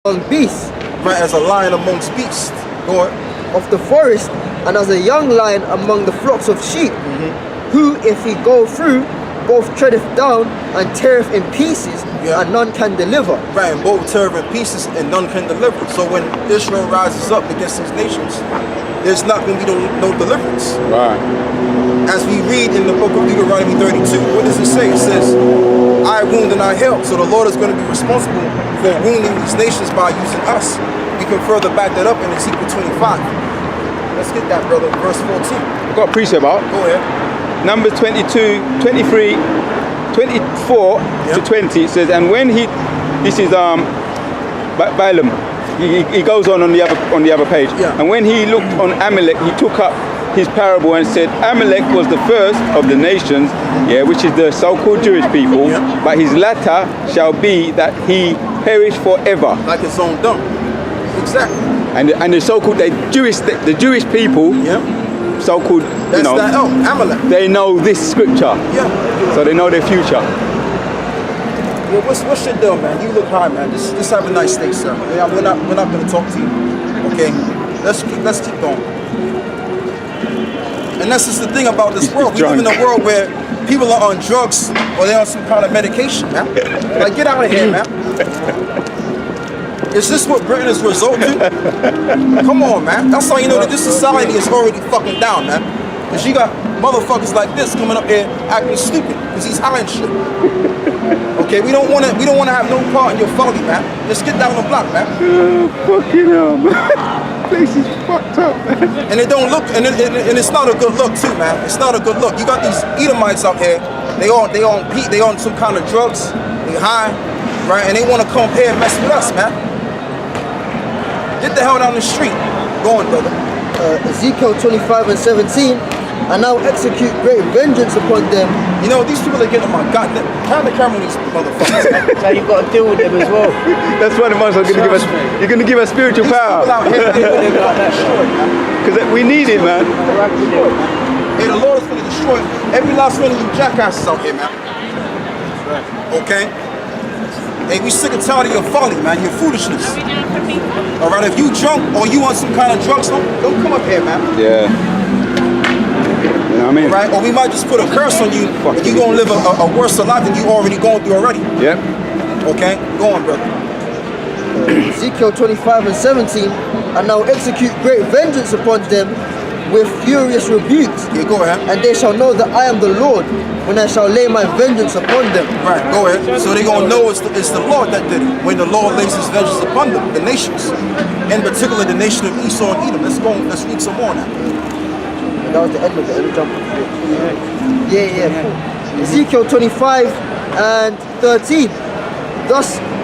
among beasts. Right, as a lion amongst beasts. Go on. Of the forest, and as a young lion among the flocks of sheep, who, if he go through, both treadeth down and teareth in pieces, and none can deliver. Right, and both teareth in pieces and none can deliver. So when Israel rises up against these nations, there's not going to be no deliverance. Right. As we read in the book of Deuteronomy 32, what does it say? It says, I wound and I heal. So the Lord is going to be responsible for wounding these nations by using us. We can further back that up in Ezekiel 25. Let's get that, brother. Verse 14. I've got a precept out. Go ahead. Numbers 22, 23, 24 to 20. It says, and when this is Balaam. He goes on the other page. Yeah. And when he looked on Amalek, he took up his parable and said, Amalek was the first of the nations, which is the so-called Jewish people, but his latter shall be that he perish forever. Like his own dung. Exactly. And the so-called the Jewish people, so-called, that's that Amalek. they know this scripture. Yeah. So they know their future. Well, what's your deal, man? You look high, man. Just have a nice day, sir. Yeah, we're not gonna talk to you. Okay? Let's keep going. And that's just the thing about this world. We live in a world where people are on drugs or they're on some kind of medication, man. Like, get out of here, man. Is this what Britain is result to? Come on, man. That's how you know that this society is already fucking down, man. Because you got motherfuckers like this coming up here acting stupid because he's high and shit. Okay, we don't wanna have no part in your folly, man. Let's get down the block, man. Fucking hell, man. Place is fucked up, man. And it don't look, and it's not a good look too, man. It's not a good look. You got these Edomites out here. They on some kind of drugs. They high, right? And they want to come here and mess with us, man. Get the hell down the street. Go on, brother. Ezekiel 25 and 17. And now execute great vengeance upon them. You know, these people are getting on my goddamn. Turn the camera on these motherfuckers, man. So you've got to deal with them as well. That's why the Muslims are going to give us. You're going to give us spiritual power. Because we need it, man. Hey, the Lord is going to destroy every last one of you jackasses out here, man. Okay? Hey, we sick and tired of your folly, man. Your foolishness. All right, if you drunk or you on some kind of drugs, don't come up here, man. Yeah. You know what I mean? Right? Or we might just put a curse on you and you're going to live a worse life than you already going through already. Yeah. Okay? Go on, brother. Ezekiel 25 and 17. And now execute great vengeance upon them with furious rebukes. Yeah, go ahead. And they shall know that I am the Lord when I shall lay my vengeance upon them. Right, go ahead. So they're going to know it's the Lord that did it. When the Lord lays his vengeance upon them, the nations. In particular, the nation of Esau and Edom. Let's read some more now. That was the end of it. Let me jump. Yeah, cool. Ezekiel 25 and 13.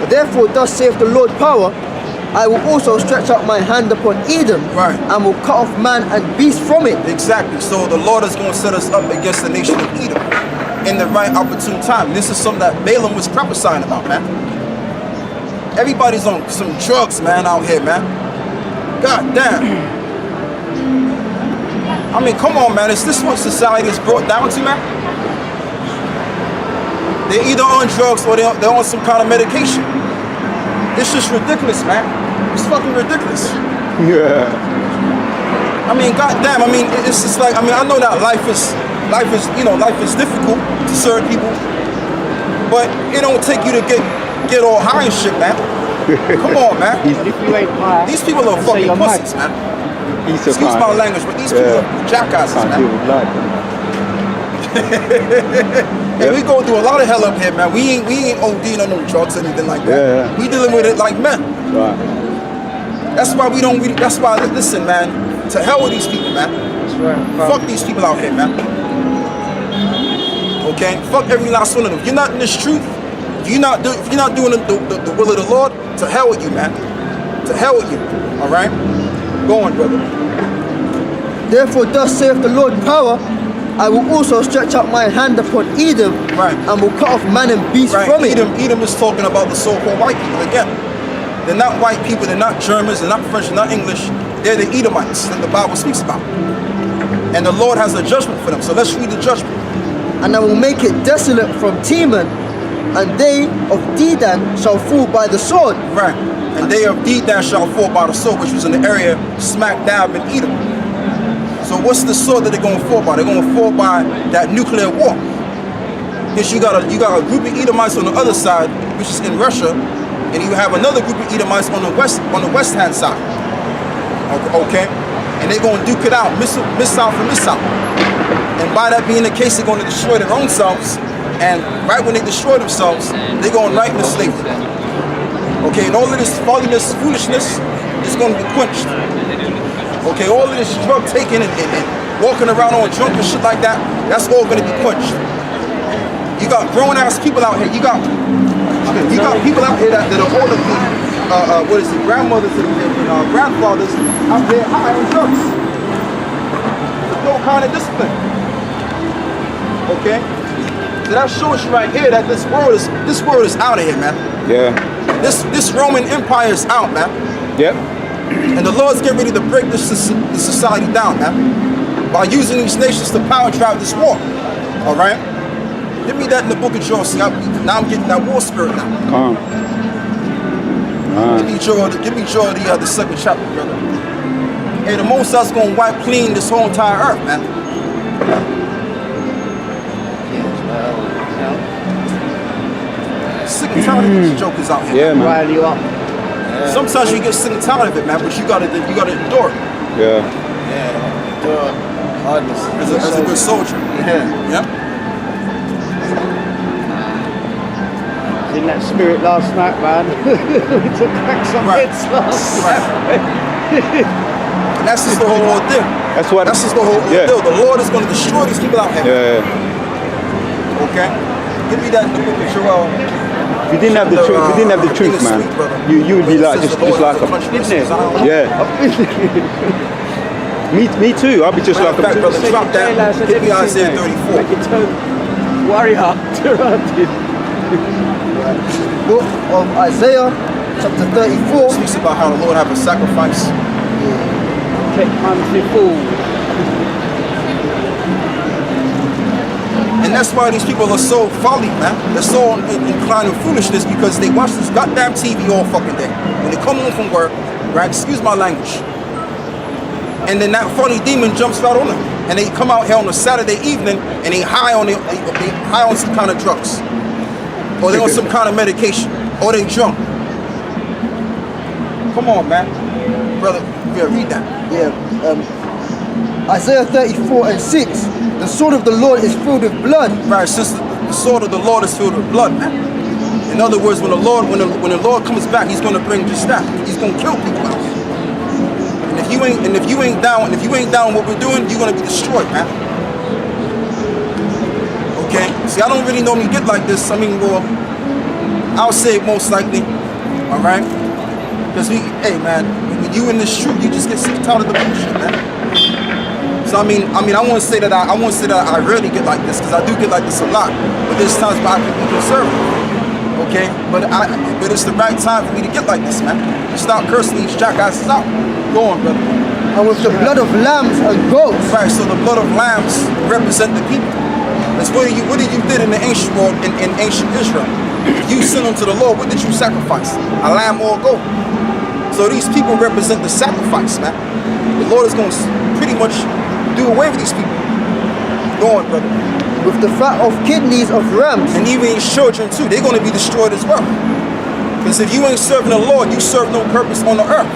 Therefore, thus saith the Lord power, I will also stretch out my hand upon Edom, right, and will cut off man and beast from it. Exactly. So the Lord is going to set us up against the nation of Edom in the right opportune time. This is something that Balaam was prophesying about, man. Everybody's on some drugs, man, out here, man. God damn. I mean, come on, man. Is this what society is brought down to, man? They're either on drugs or they're on some kind of medication. It's just ridiculous, man. It's fucking ridiculous. Yeah. I mean, goddamn. I mean, it's just like, I mean, I know that life is difficult to certain people, but it don't take you to get all high and shit, man. Come on, man. These people are fucking pussies, man. Excuse my language, but these people are jackasses, man. And we go through a lot of hell up here, man. We ain't ODing on no drugs or anything like that. Yeah. We dealing with it like men. Right. That's why listen, man, to hell with these people, man. That's right. Fuck these people out here, man. Okay? Fuck every last one of them. If you're not in this truth, if you're not doing the will of the Lord, to hell with you, man. To hell with you. Alright? Go on, brother. Therefore, thus saith the Lord power, I will also stretch out my hand upon Edom, right, and will cut off man and beast from it. Edom is talking about the so-called white people again. They're not white people, they're not Germans, they're not French, they're not English. They're the Edomites that the Bible speaks about. And the Lord has a judgment for them. So let's read the judgment. And I will make it desolate from Teman and they of Dedan shall fall by the sword. Right. And they of Dedan shall fall by the sword, which was in the area smack dab in Edom. So what's the sword that they're going to fall by? They're going to fall by that nuclear war. Because you got a group of Edomites on the other side, which is in Russia, and you have another group of Edomites on the west hand side. Okay? And they're going to duke it out, missile for missile. And by that being the case, they're going to destroy their own selves. And right when they destroy themselves, they're going right into slavery. Okay, and all of this folliness, foolishness is going to be quenched. Okay, all of this drug taking and walking around on drunk and shit like that, that's all going to be quenched. You got grown ass people out here. You got people out here that are older than grandmothers and grandfathers out there high on drugs. With no kind of discipline. Okay? So that shows you right here that this world is out of here, man. Yeah. This Roman Empire is out, man. Yep. And the Lord's getting ready to break this society down, man. By using these nations to power drive this war. Alright? Give me that in the book of Joel. See, now I'm getting that war spirit now. Calm. Give me Joel the second chapter, brother. Hey, the Most High's going to wipe clean this whole entire earth, man. Sick and tired of these jokers out here. Yeah, man. Rile you up. Sometimes you get sick and tired of it, man, but you gotta endure it. Yeah. Endure hardness. As a good soldier. Yeah. In that spirit last night, man. We took back some Right. hits last night. And that's just the whole ordeal. That's just the whole ordeal. The Lord is going to destroy these people out here. Yeah. Okay? Give me that in the book of Joel. If you didn't have the truth, if you didn't have the truth, man, you would be like just like a yeah. me too. I'll be just like Matter of fact, brother, a drop that. Give me Isaiah 34. Make it turn warrior around it. Book of Isaiah, chapter 34. Speaks about how the Lord have a sacrifice. Take monthly fool. And that's why these people are so folly, man. They're so inclined to foolishness because they watch this goddamn TV all fucking day. When they come home from work, right? Excuse my language. And then that funny demon jumps out on them. And they come out here on a Saturday evening and they high on some kind of drugs. Or they on some kind of medication. Or they drunk. Come on, man. Brother, yeah, read that. Yeah. Isaiah 34 and 6. The sword of the Lord is filled with blood. Right, since the sword of the Lord is filled with blood, man. In other words, when the Lord comes back, He's going to bring just that. He's going to kill people out here. And if you ain't down what we're doing, you're going to be destroyed, man. Okay. See, I don't really normally get like this. I mean, well, I'll say it most likely. All right. Because hey, man, when you in this truth, you just get sick and tired of the bullshit, man. So I mean, I won't say that I rarely get like this, because I do get like this a lot. But there's times where I can be conservative, okay? But it's the right time for me to get like this, man. To start cursing these jackasses out. Go on, brother. And with the blood of lambs and goats. Right. So the blood of lambs represent the people. That's what you did in the ancient world, in ancient Israel. You sent unto the Lord. What did you sacrifice? A lamb or a goat. So these people represent the sacrifice, man. The Lord is going to pretty much do away with these people. Go on, brother. With the fat of kidneys of rams. And even his children too, they're going to be destroyed as well. Because if you ain't serving the Lord, you serve no purpose on the earth.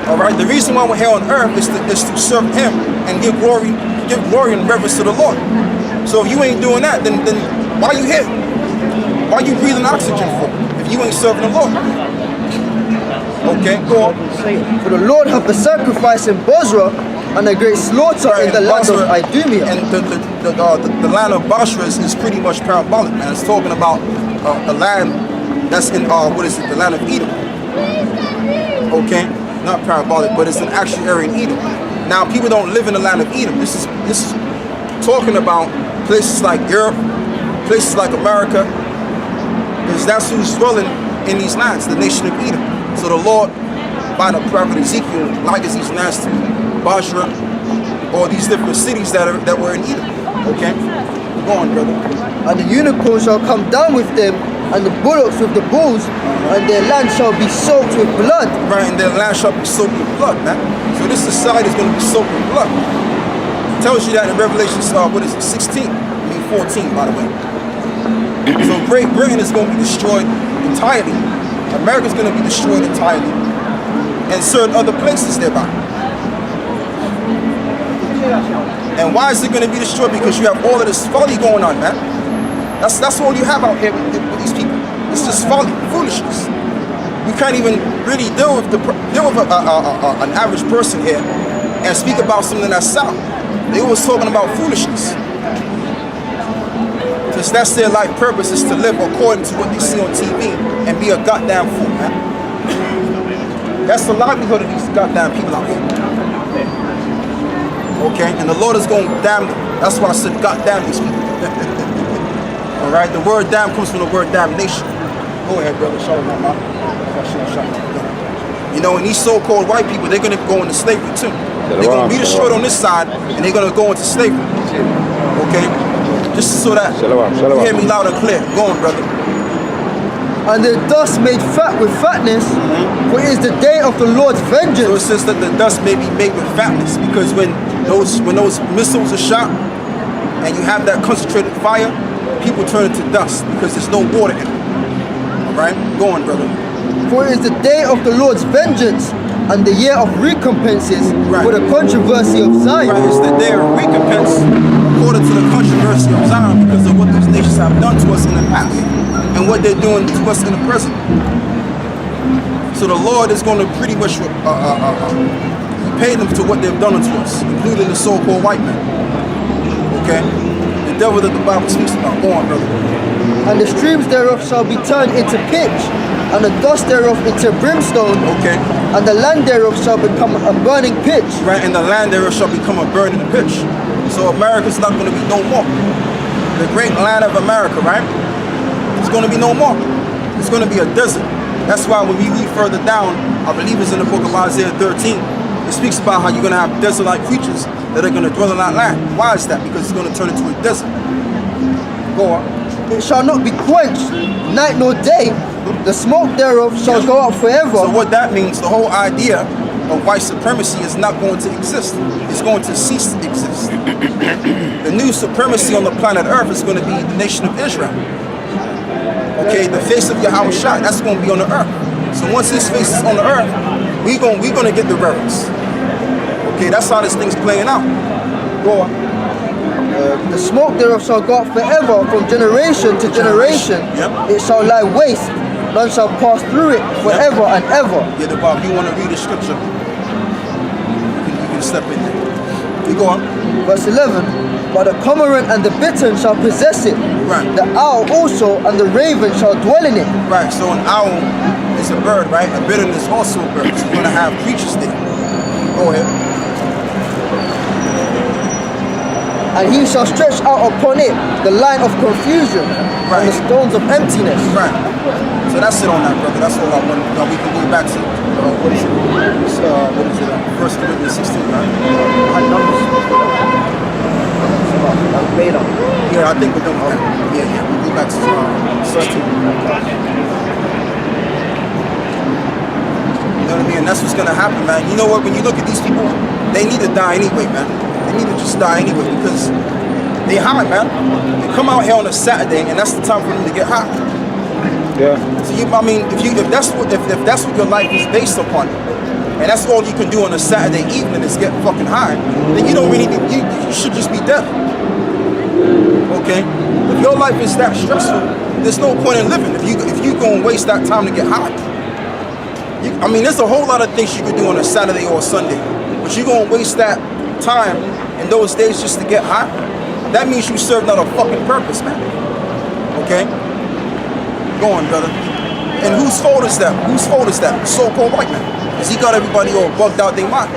All right. The reason why we're here on earth is to serve Him and give glory and reverence to the Lord. So if you ain't doing that, then why are you here? Why are you breathing oxygen for? If you ain't serving the Lord. Okay, go on. For the Lord hath a sacrifice in Bozrah and a great slaughter in the land of Idumea. And the land of Basra is pretty much parabolic, man. It's talking about the land that's in the land of Edom. Okay, not parabolic, but it's an actual area in Edom. Now, people don't live in the land of Edom. This is talking about places like Europe, places like America, because that's who's dwelling in these lands, the nation of Edom. So the Lord, by the prophet Ezekiel, likens these lands to Basra, or these different cities that were in Edom. Okay? Go on, brother. and the unicorn shall come down with them, and the bullocks with the bulls, and their land shall be soaked with blood. Right, and their land shall be soaked with blood, man. So this society is going to be soaked with blood. It tells you that in Revelation, 16? 14, by the way. So Great Britain is going to be destroyed entirely. America's going to be destroyed entirely. And certain other places thereby. And why is it going to be destroyed? Because you have all of this folly going on, man. That's all you have out here with these people. It's just folly, foolishness. You can't even really deal with an average person here and speak about something that's sound. They always talking about foolishness. Because that's their life purpose, is to live according to what they see on TV and be a goddamn fool, man. That's the livelihood of these goddamn people out here. Okay, and the Lord is going to damn them. That's why I said goddamn these people. Alright, the word damn comes from the word damnation. Go ahead, brother, show them my You know, and these so-called white people, they're going to go into slavery too. They're going to be destroyed on this side, and they're going to go into slavery. Okay? Just so that you hear me loud and clear. Go on, brother. And the dust made fat with fatness, for it is the day of the Lord's vengeance. So it says that the dust may be made with fatness, because when those missiles are shot and you have that concentrated fire, people turn it to dust because there's no water in it. All right, go on, brother. For it is the day of the Lord's vengeance, and the year of recompenses for the controversy of Zion. Right, it's the day of recompense according to the controversy of Zion, because of what these nations have done to us in the past and what they're doing to us in the present. So the Lord is going to pretty much pay them to what they've done unto us, including the so-called white man. Okay? The devil that the Bible speaks about. Go on, brother. And the streams thereof shall be turned into pitch, and the dust thereof into brimstone. Okay. And the land thereof shall become a burning pitch. Right, and the land thereof shall become a burning pitch. So America's not going to be no more. The great land of America, right? It's going to be no more. It's going to be a desert. That's why when we read further down, I believe it's in the book of Isaiah 13, it speaks about how you're going to have desert-like creatures that are going to dwell in that land. Why is that? Because it's going to turn into a desert. Go on. It shall not be quenched, night nor day. The smoke thereof shall go up forever. So what that means, the whole idea of white supremacy is not going to exist. It's going to cease to exist. The new supremacy on the planet Earth is going to be the nation of Israel. Okay, the face of Yahweh Shai, that's going to be on the earth. So once his face is on the earth, we're going to get the reverence. Okay, that's how this thing's playing out. Go on. The smoke thereof shall go up forever, from generation to generation. Yep. It shall lie waste. None shall pass through it forever and ever. Yeah, the Bible, if you want to read the scripture, you can step in there. You go on. Verse 11. But the cormorant and the bittern shall possess it. Right. The owl also and the raven shall dwell in it. Right, so an owl is a bird, right? A bittern is also a bird. So you're going to have creatures there. Go ahead. And he shall stretch out upon it the line of confusion and the stones of emptiness. Right. So that's it on that, brother. That's all I want. Now we can go back to what is it? It's, what is it? 1 Corinthians 16, right? Yeah, I think we're done with that. Yeah. We'll go back to 16. You know what I mean? And that's what's gonna happen, man. You know what? When you look at these people, they need to die anyway, man. They need to just die anyway because they high, man. They come out here on a Saturday, and that's the time for them to get high. Yeah. So if that's what your life is based upon, and that's all you can do on a Saturday evening is get fucking high, then you don't really you should just be dead. Okay? If your life is that stressful, there's no point in living. If you go and waste that time to get high. There's a whole lot of things you could do on a Saturday or a Sunday, but you're gonna waste that time in those days just to get high. That means you serve not a fucking purpose, man. Okay? Go on, brother. And whose fault is that? Whose fault is that? So-called white man. Because he got everybody all bugged out their mind.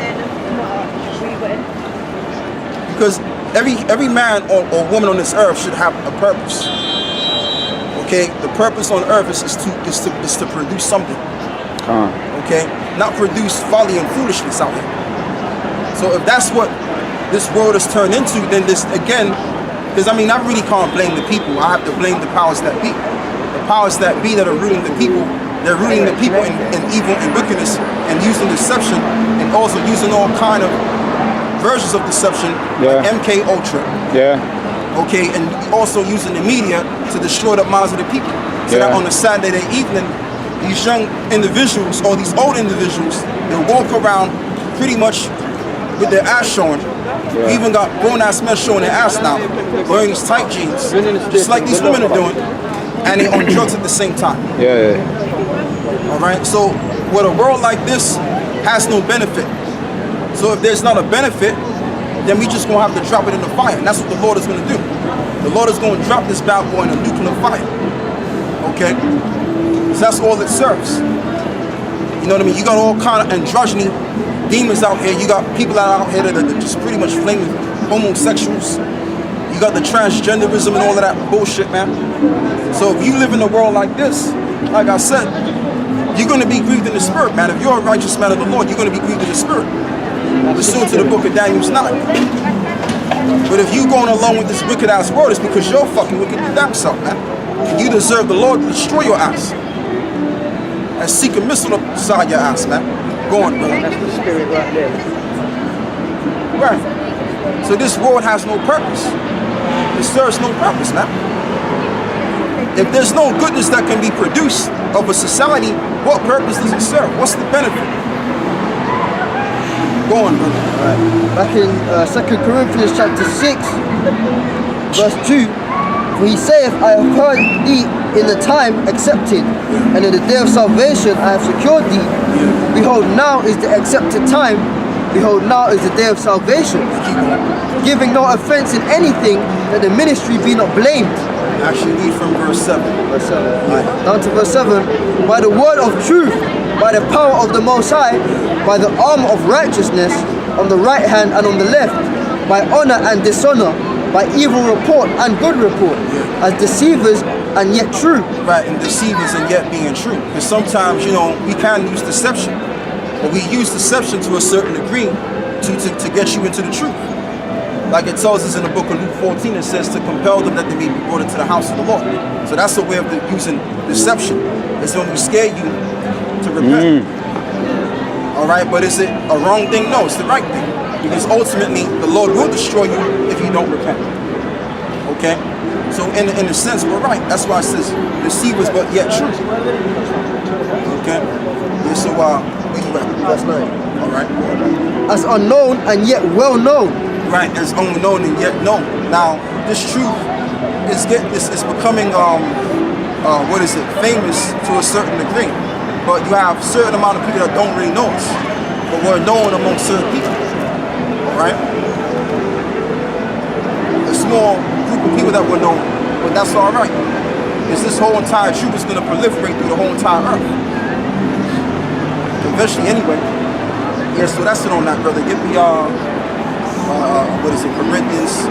Because every man or woman on this earth should have a purpose. Okay? The purpose on earth is to produce something. Okay? Not produce folly and foolishness out here. So if that's what this world is turned into, then this, again, Because I mean, I really can't blame the people. I have to blame the powers that be. The powers that be that are ruling the people. They're ruling the people in evil and wickedness and using deception and also using all kind of versions of deception like MK Ultra. Yeah. Okay, and also using the media to destroy the minds of the people. So that on a Saturday evening, these young individuals or these old individuals, they'll walk around pretty much with their ass showing. We even got grown-ass men showing their ass now, wearing these tight jeans, just like these women are doing, and they on drugs at the same time. Yeah. All right, so with a world like this has no benefit. So if there's not a benefit, then we just gonna have to drop it in the fire, and that's what the Lord is gonna do. The Lord is gonna drop this bad boy in a nuclear fire. Okay, so that's all it serves. You know what I mean? You got all kind of androgyny demons out here. You got people out here that are just pretty much flaming homosexuals. You got the transgenderism and all of that bullshit, man. So if you live in a world like this, like I said, you're going to be grieved in the spirit, man. If you're a righteous man of the Lord, you're going to be grieved in the spirit. Pursuant to the book of Daniel 9. But if you going along with this wicked ass world, it's because you're fucking wicked your damn self, man. And you deserve the Lord to destroy your ass. And seek a missile inside your ass, man. Go on, brother. That's the spirit right there. Right. So this world has no purpose. It serves no purpose, man. If there's no goodness that can be produced of a society, what purpose does it serve? What's the benefit? Go on, brother. Right. Back in 2 Corinthians chapter 6, verse 2, for he saith, I have heard thee in the time accepted, and in the day of salvation I have secured thee. Behold, now is the accepted time. Behold, now is the day of salvation. Giving no offense in anything, that the ministry be not blamed. Actually, read from verse 7. Verse 7. Right. Down to verse 7. By the word of truth, by the power of the Most High, by the arm of righteousness, on the right hand and on the left, by honor and dishonor, by evil report and good report, as deceivers and yet true. Right, and deceivers and yet being true. Because sometimes, you know, we can use deception. But we use deception to a certain degree to get you into the truth. Like it tells us in the book of Luke 14, it says to compel them that they may be brought into the house of the Lord. So that's a way of using deception. It's when we scare you to repent. All right, but is it a wrong thing? No, it's the right thing. Because ultimately, the Lord will destroy you if you don't repent. Okay? So in a sense, we're right. That's why it says deceivers but yet true. Okay? Yeah, so where you at? Verse 9. All right. As unknown and yet well known. Right, as unknown and yet known. Now, this truth is becoming famous to a certain degree. But you have a certain amount of people that don't really know us. But we're known among certain people. Alright? A small group of people that were known, but that's alright. Because this whole entire truth is going to proliferate through the whole entire earth. Eventually, anyway. Yeah, so that's it on that, brother. Give me Corinthians.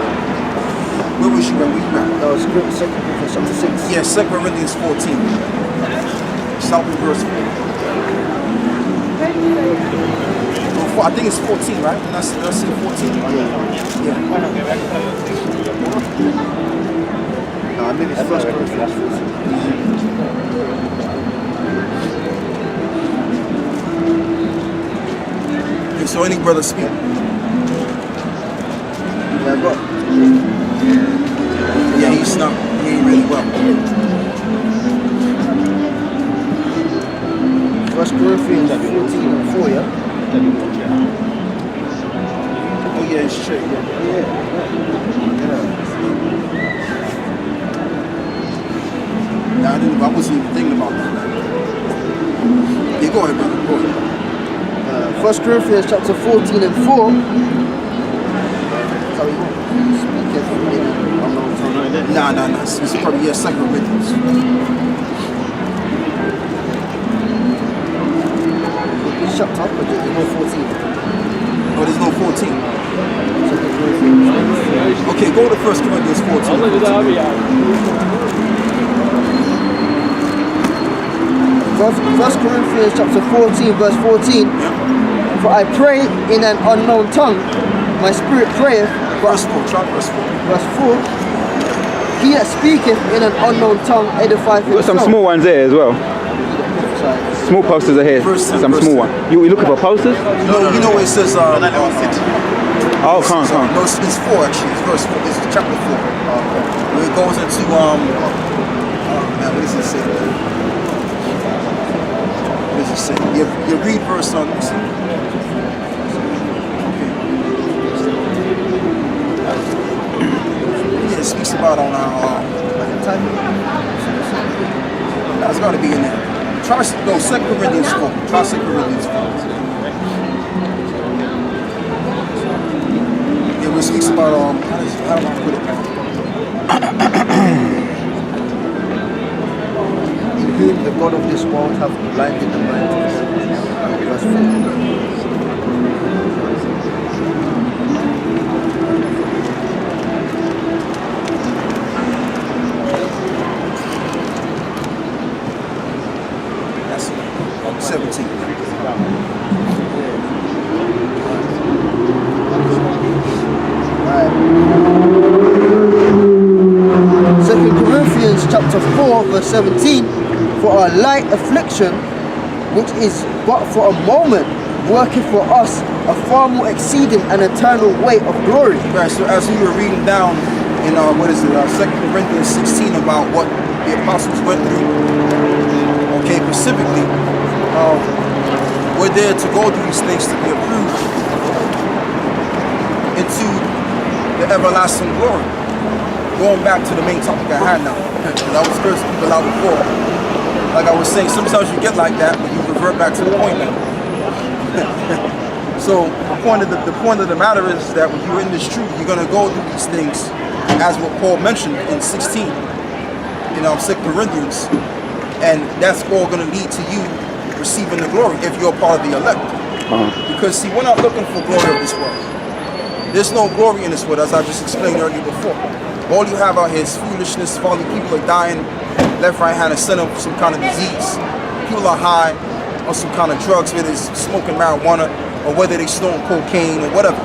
Where was you at? Where you at? That was 2 Corinthians chapter 6. Yeah, 2 Corinthians 14. Start with verse 4. I think it's 14, right? That's it, 14. Yeah. No, I think it's 1 Corinthians 14. Okay, so any brother speak. Yeah, I got. Yeah, he's not hearing really well. 1 Corinthians 14 and 4, yeah? Oh yeah, it's true. Yeah. Nah, I wasn't even thinking about that. Yeah, go ahead, brother. Go ahead. 1 Corinthians chapter 14 and 4. So speaking from any unknown tongue. Nah. It's probably 2 Corinthians. It's chapter up, but there's no 14. Oh, there's no 14. 2 Corinthians. Okay, go to 1 Corinthians 14. 1 Corinthians chapter 14 verse 14. For I pray in an unknown tongue, my spirit prayeth, verse 4. Try verse 4. Verse 4. He that speaketh in an unknown tongue edifieth We've got some himself. small ones there as well. Small posters are here. Verse 10, Some verse small 10. ones. You looking for posters? You know where it says, Oh, can't. no, it's 4 actually. It's verse 4. It's chapter 4. Where it goes into, man, what does it say? What does it say? You read verse on, let me see. Yeah, it speaks about on our, that's got to be in there. Try, no, 2 Corinthians 4. Try 2 Corinthians 4. Yeah, where it speaks about, how do I put it? In whom the God of this world hath blinded the mind. Verse 4. That's 17. Right. 2 Corinthians chapter 4 verse 17. For our light affliction, which is but for a moment, worketh for us a far more exceeding and eternal weight of glory. Right, so as we were reading down in, 2 Corinthians 16 about what the apostles went through, okay, specifically, we're there to go through these things to be approved into the everlasting glory. Going back to the main topic I had now, because I was cursing people out before. Like I was saying, sometimes you get like that, but you revert back to the point now. So the point of the matter is that when you're in this truth, you're gonna go through these things, as what Paul mentioned in 16, in 2 Corinthians, and that's all gonna lead to you receiving the glory if you're a part of the elect. Because see, we're not looking for glory of this world. There's no glory in this world, as I just explained earlier before. All you have out here is foolishness, folly. People are dying left, right hand, and center of some kind of disease. People are high on some kind of drugs, whether it's smoking marijuana or whether they snorting cocaine or whatever.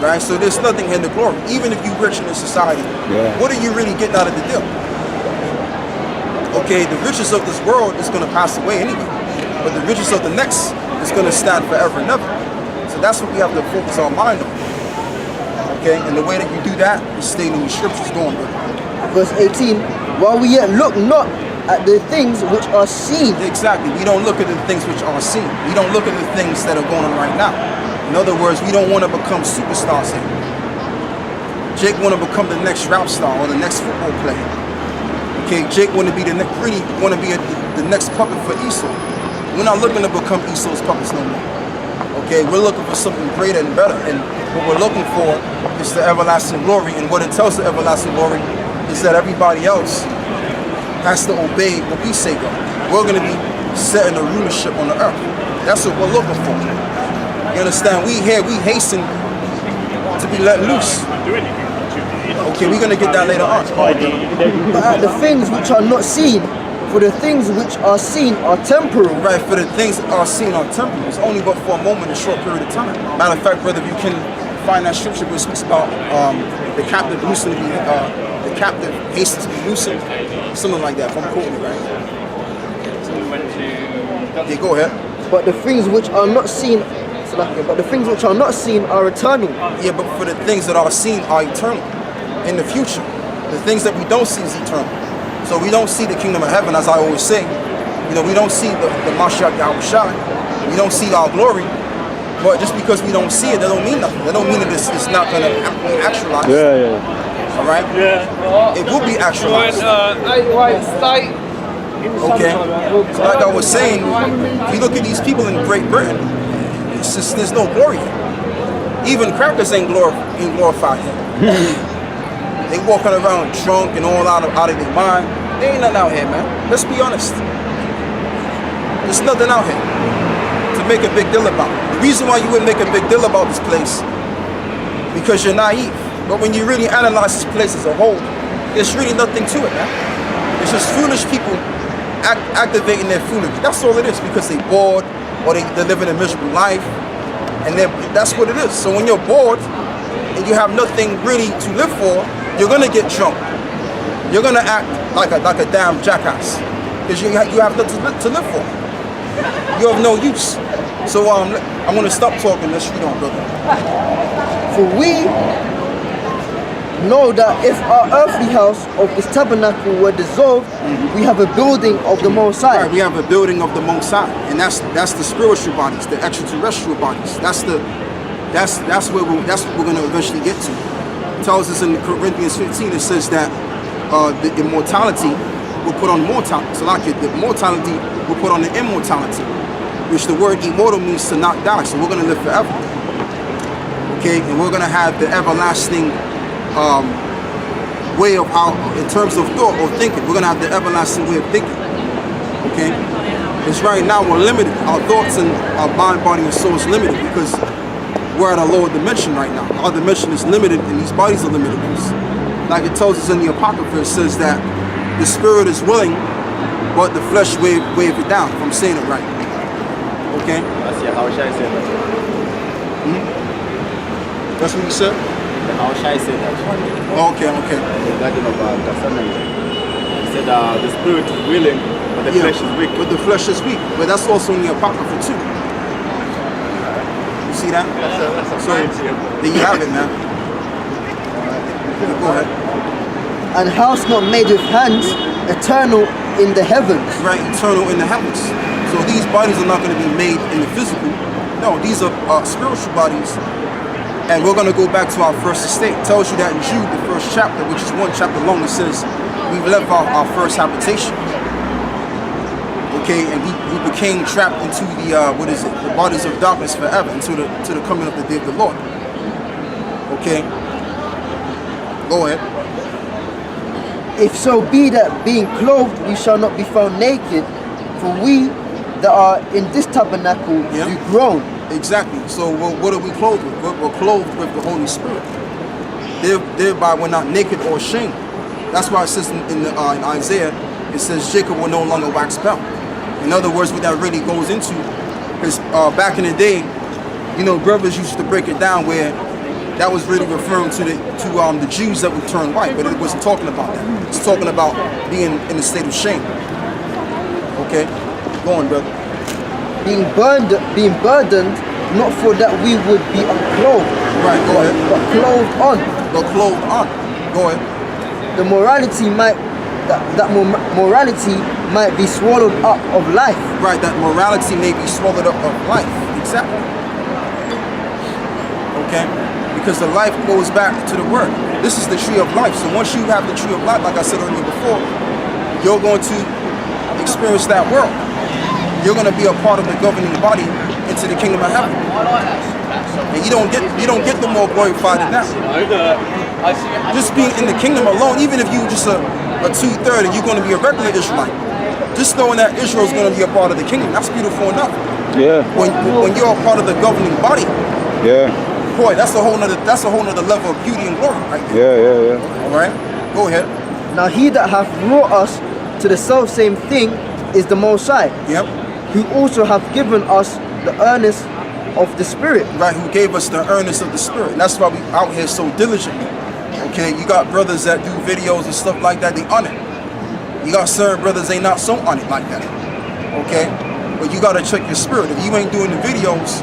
Right? So there's nothing in the glory. Even if you're rich in this society, what are you really getting out of the deal? Okay, the riches of this world is going to pass away anyway, but the riches of the next is going to stand forever and ever. So that's what we have to focus our mind on. Okay, and the way that you do that is staying in the scriptures going with it. Verse 18. While we yet look not at the things which are seen. Exactly. We don't look at the things which are seen. We don't look at the things that are going on right now. In other words, we don't want to become superstars here. Jake want to become the next rap star or the next football player. Okay, Jake want to be the next puppet for Esau. We're not looking to become Esau's puppets no more. Okay, we're looking for something greater and better. And what we're looking for is the everlasting glory. And what it tells the everlasting glory is that everybody else has to obey what we say go. We're going to be setting a rulership on the earth. That's what we're looking for. You understand? We hasten to be let loose. Okay, we're going to get that later on. But at the things which are not seen, for the things which are seen are temporal. Right, for the things that are seen are temporal. It's only but for a moment, a short period of time. Matter of fact, brother, if you can find that scripture where it speaks about the captive loosened to be the captive hastens to be loosened, something like that. If I'm quoting it right. Yeah, go ahead. But the things which are not seen, but the things which are not seen are eternal. Yeah, but for the things that are seen are eternal. In the future, the things that we don't see is eternal. So we don't see the kingdom of heaven, as I always say. You know, we don't see the Mashiach Yahushua. We don't see our glory. But just because we don't see it, that don't mean nothing. That don't mean that it's not going to be actualized. All right? It will be actualized. Okay? So like I was saying, if you look at these people in Great Britain, it's just, there's no glory here. Even crackers ain't glorified here. They walking around drunk and all out of their mind. There ain't nothing out here, man. Let's be honest. There's nothing out here to make a big deal about. The reason why you wouldn't make a big deal about this place, because you're naive. But when you really analyze this place as a whole, there's really nothing to it, man. It's just foolish people activating their foolery. That's all it is, because they're bored or they're living a miserable life. And that's what it is. So when you're bored and you have nothing really to live for, you're gonna get drunk. You're gonna act like a damn jackass because you have nothing to live for. You have no use. So I'm gonna stop talking. Let's read on, brother. For we know that if our earthly house of this tabernacle were dissolved, we have a building of the Most High. Right, we have a building of the Most High, and that's the spiritual bodies, the extraterrestrial bodies. That's what we're gonna eventually get to. It tells us in Corinthians 15. It says that the immortality will put on mortality. So like the mortality will put on the immortality, which the word immortal means to not die. So we're gonna live forever. Okay, and we're gonna have the everlasting way of how, in terms of thought or thinking, we're gonna have the everlasting way of thinking. Okay, because right now we're limited. Our thoughts and our mind, body, and soul is limited because we're at a lower dimension right now. Our dimension is limited, and these bodies are limited. Like it tells us in the Apocrypha, it says that the spirit is willing, but the flesh wave it down. If I'm saying it right. Okay. How should I say that? That's what you said. How should I say that? Okay. Regarding of Gethsemane, he said the spirit is willing, but the flesh is weak. But the flesh is weak. But that's also in the Apocrypha too. You see that? That's a So there you have it, man. Go ahead. And house not made with hands, eternal in the heavens. Right, eternal in the heavens. So these bodies are not going to be made in the physical. No, these are spiritual bodies. And we're going to go back to our first estate. It tells you that in Jude, the first chapter, which is one chapter long, it says we've left our first habitation. Okay, and we became trapped into the the bodies of darkness forever until the coming of the day of the Lord. Okay, go ahead. If so be that being clothed we shall not be found naked, for we that are in this tabernacle do groan. Exactly. So what are we clothed with? We're clothed with the Holy Spirit. Thereby we're not naked or ashamed. That's why it says in Isaiah, it says Jacob will no longer wax bound. In other words, what that really goes into, because back in the day, brothers used to break it down where that was really referring to the Jews that would turn white, but it wasn't talking about that. It's talking about being in a state of shame. Okay, go on, brother. Being burdened, not for that we would be unclothed, Right, go ahead. but clothed on. But clothed on. Go ahead. The morality might be swallowed up of life. Right, that morality may be swallowed up of life. Exactly. Okay? Because the life goes back to the word. This is the tree of life. So once you have the tree of life, like I said earlier before, you're going to experience that world. You're going to be a part of the governing body into the kingdom of heaven. And you don't get no more glorified than that. Just being in the kingdom alone, even if you just a 2/3 and you're going to be a regular Israelite, just knowing that Israel is going to be a part of the kingdom, that's beautiful enough. Yeah. When you're a part of the governing body, Yeah. boy, that's a whole nother level of beauty and glory, right there. Yeah. All right, go ahead. Now he that hath brought us to the self same thing is the Most High, Yep. who also hath given us the earnest of the Spirit. Right, who gave us the earnest of the Spirit. And that's why we out here so diligently. Okay, you got brothers that do videos and stuff like that, they on it. You got certain brothers, they not so on it like that. Okay, but you got to check your spirit. If you ain't doing the videos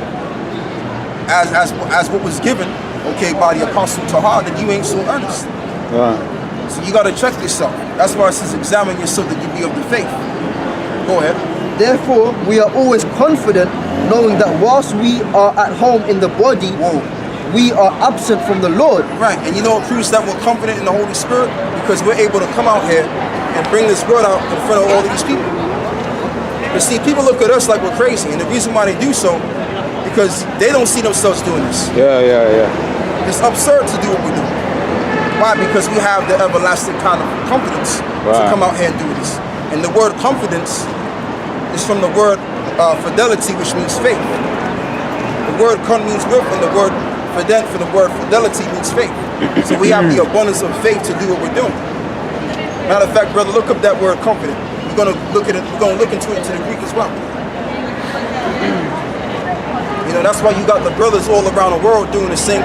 as what was given, okay, by the Apostle Tahar, then you ain't so earnest. Right. So you got to check yourself. That's why it says examine yourself that you be of the faith. Go ahead. Therefore, we are always confident, knowing that whilst we are at home in the body, we are absent from the Lord. Right, and you know what proves that we're confident in the Holy Spirit? Because we're able to come out here and bring this word out in front of all these people. But see, people look at us like we're crazy, and the reason why they do so, because they don't see themselves doing this. Yeah. It's absurd to do what we do. Why? Because we have the everlasting kind of confidence to come out here and do this. And the word confidence is from the word fidelity, which means faith. The word con means with, and the word fidelity means faith. So we have the abundance of faith to do what we're doing. Matter of fact, brother, look up that word confident. We're gonna look at it. We're gonna look into it into the Greek as well. That's why you got the brothers all around the world doing the same